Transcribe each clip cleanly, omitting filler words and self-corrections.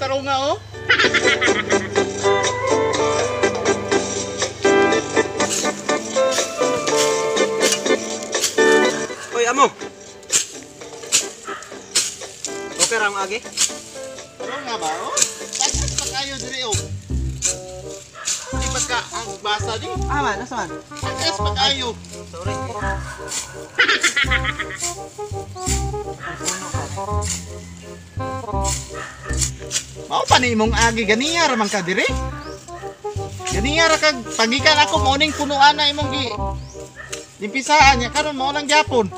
tarunga oh. Hoy, amo. Okay ra ang agi? Tarunga ba oh? Takas pa kayo diri oh. Di pagka ang basa di. Man, nasa man? Takas pa kayo. Sorry. Mao pa ni imong agi ganiya ra man ka diri. Ganiya ra kag pagikan ako morning punuan na imong gi. Limpisaan niya karon mao lang gyapon.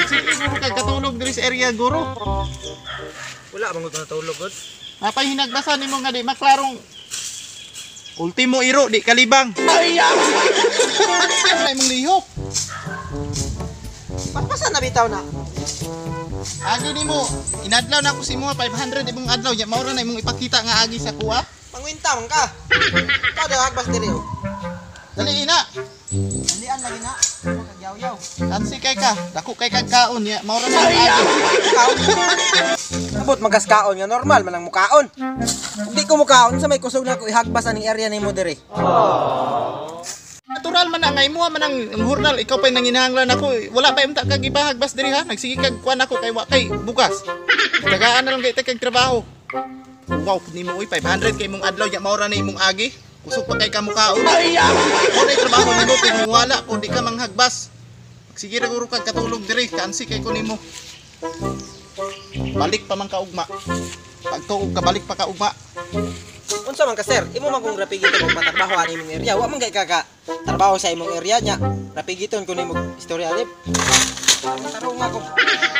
Sige guro kag katulog diri sa area guro. Wala bang gusto natulog god? Napay hinagbasan nimo nga di maklarong ultimo iro di kalibang. Ay! Ay imong lihok. Papasan na bitaw na. Agi nimo inadlaw na ako si mo 500 imong adlaw nya mao ra na imong ipakita nga agi sa kuha. Pangwinta man ka. Kada hagbas diri oh. Dali ina. Andian lagi na. Kagyaw-yaw. Kansi kay ka, dako kay kag kaon nya mao ra na imong agi. Abot magaskaon nga normal man ang mukaon. Di ko mukaon sa may kusog na ko ihagbas aning area nimo diri. Natural man na ngay mo man ang hurnal ikaw pay nanginahanglan ako. Wala pa imta kag ibahagbas diri ha. Nagsige kag kuan ako kay wa kay bukas. Tagaan na lang kay kag trabaho. Wow, nimo oy 500 kay imong adlaw nya mao ra na imong agi. Kusog pa kay kamukhaon. Ay! Mo trabaho nimo kung wala kung di ka manghagbas. Sige ra guro kag katulog diri kansi kay ko nimo. Balik pa man ka ugma. Pag tuog ka balik pa ka ugma. Unsa man ka sir? Imo man kung rapigiton og matrabaho ani imong area. Wa man kay ka trabaho sa imong area nya. Rapigiton kun imong istorya lip. Tarong ako.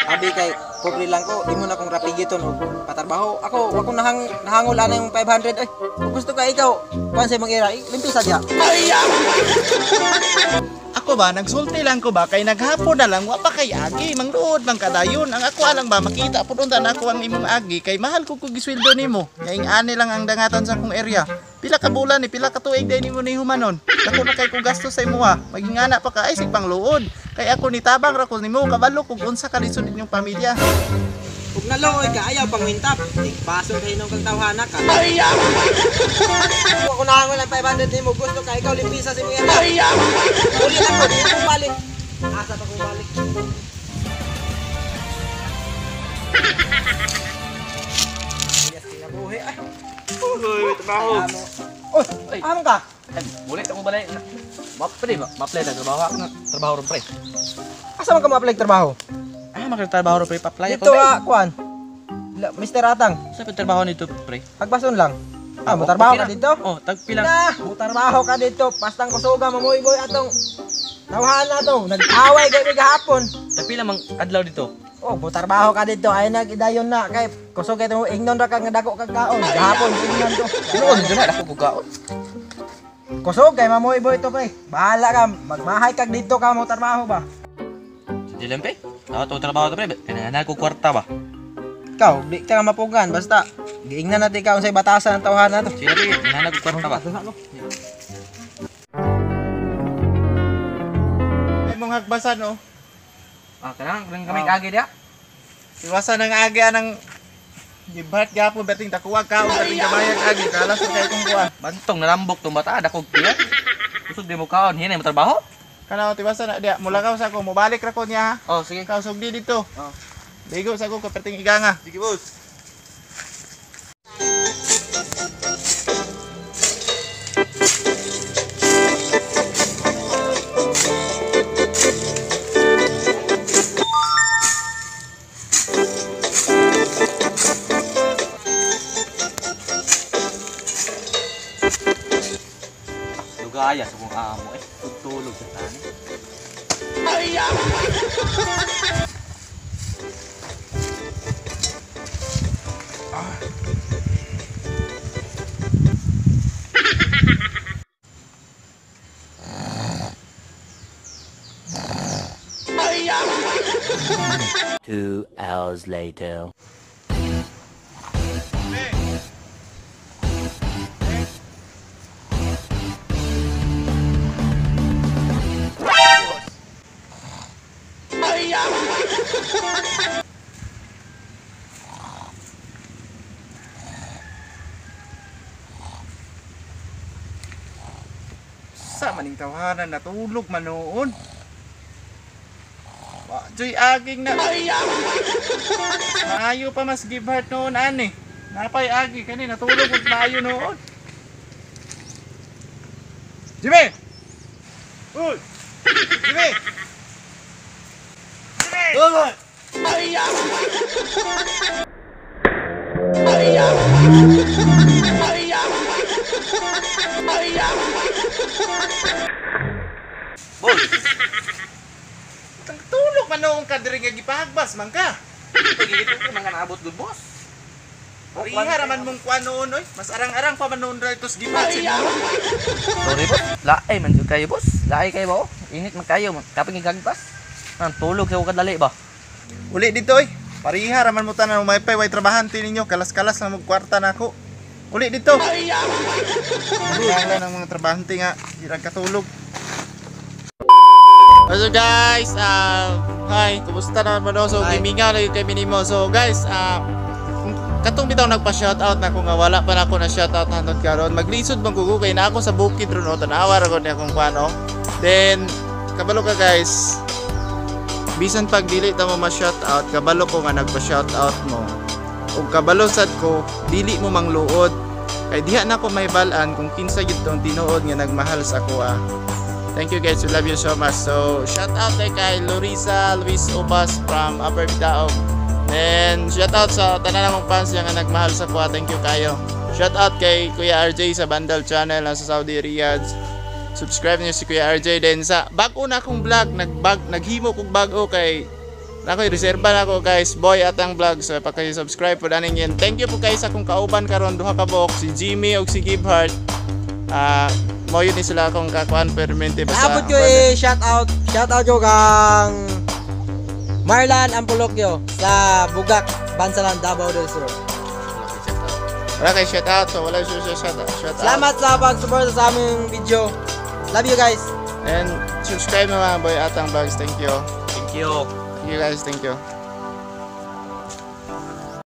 Abi kay pobre lang ko, imo na kung rapigiton og patrabaho. Ako wa ko nahangol ana yung 500 ay. Kung gusto ka ikaw, kuan sa imong area, limpisa diha. Ako ba, nagsulti lang ko ba, kay naghapon na lang, wa pa kay agi, mangluod lang kadayon. Ang ako alang ba, makita po doon na ako ang imong agi, kay mahal ko gisweldo nimo. Kay ani lang ang dangatan sa akong area. Pila ka bulan ni, pila ka tuig day nimo ni humanon. Dako na kay ko gasto sa imo ha. Maging ana pa ka ay sig pangluod. Kay ako ni tabang ra ko nimo kabalo kung unsa ka lisod inyong pamilya. Ug naloy ka ayaw pangwintap. Tigpaso kay nung kang tawhana ka. Ako nahangol ang 500 nimo, gusto ka ikaw limpisa sa imong area. Uli lang ko, di ko balik. Asa pa kong balik. Yes, kinabuhi ay. Uy, trabaho. Oy, ano ka? Boleh tak mo balay. Maplay na trabaho ako na trabaho ron pre. Asa man ka ma-apply trabaho? Magtrabaho ron pre pa-apply Dito kuan. Mr. Atang, Sa trabaho nito pre. pagbason lang. Mutarbaho ka dito? Oh, tagpilang. Mutarbaho ka dito. Pastang kusuga, mamuy-boy atong tawhan na to. Nag-away kami gahapon. Tagpilang mang adlaw dito. Oh, mutarbaho ka dito. Ay nag-idayon na. Kay kusog ito, ignon ra kang dako kag kaon. Gahapon, ignon to. Noon dito na ako bugaon. Kusog kay mamuy-boy to pre. Bahala ka. Magmahay kag dito ka mutarbaho ba? Sa dilam pre. Ako to trabaho to pre. Kailangan ko kwarta ba. Ikaw, di ka mapugan. Basta, giingnan natin ka unsay batasan ng tawhan na to. Sige pre, kailangan ko kwarta ba. Ay mong hagbasan oh. Kailangan kami kagi dia. Iwasan ang agi anang gibat gyapon beting takuwag ka ug beting gamayag agi kalas kay kung kuha. Bantong narambok tong bata dako tiya. Kusog di mo kaon, hinay mo trabaho? Kana tiwasan na dia mula ka sa ko mobalik ra ko niya ha. Oh, sige. Ikaw sugdi dito. Oh. Bigo sa ko kaperting iganga. Sige boss. Lugaya sa kong amo eh. Tutulog sa tani. Two hours later. maning tawanan natulog man noon. Wa joy aging na. Maayo pa mas give heart noon ani. Napay agi kani natulog ug maayo noon. Jimmy. Uy. Jimmy. Jimmy. Boy, Tulog man noong ka diri nga gipahagbas man ka. pagigit ko mga naabot good boss. Pariha raman mong kuan noon oy. Mas arang-arang pa man noon dito sa gipat sa inyo. Sorry boss, laay man jud kayo boss. Laay kayo ba? Init man kayo, kapag gigagpas. Tulog kayo kadali ba? Uli dito oy. Pariha raman mo tanan may pay way trabahante ninyo. Kalas-kalas na magkwarta nako. Uli dito. Wala ng mga trabahante nga hirag katulog. So guys, hi, kumusta naman mo? So gimingaw na yung kay Minimo. So guys, katong bitaw nagpa-shoutout na kung wala pa na ako na shoutout nandun karon. Maglisod bang kay na ako sa bukid ron o tanawa ra gud akong kuano. Then kabalo ka guys. Bisan pag dili ta mo ma-shoutout, kabalo ko nga nagpa-shoutout mo. Ug kabalo sad ko, dili mo mangluod. Kay diha na ko may balan kung kinsa gyud tong tinuod nga nagmahal sa ako Thank you guys, we love you so much. So shout out kay Lorisa Luis Obas from Upper Bitaog. Then shout out sa tanan namong fans nga nagmahal sa kuha. Thank you kayo. Shout out kay Kuya RJ sa Bandal Channel sa Saudi Riyadh. Subscribe niyo si Kuya RJ din sa bago na akong vlog, naghimo kog bago kay nakoy reserba na ako guys, Boy Atang Vlog. So paki-subscribe po daning yan. Thank you po guys sa akong kauban karon duha ka buok, si Jimmy ug si Gibhart. Mo yun ni sila akong kakuan permanente basta. Abot ko shout out ko kang Marlan Ampolokyo sa Bugak, Bansalan, Davao del Sur. Wala kay shout out, so wala siya shout out. Salamat sa pag-support sa aming video. Love you guys. And subscribe na mga Boy Atang Vlogs. Thank you. Thank you. Thank you guys, thank you.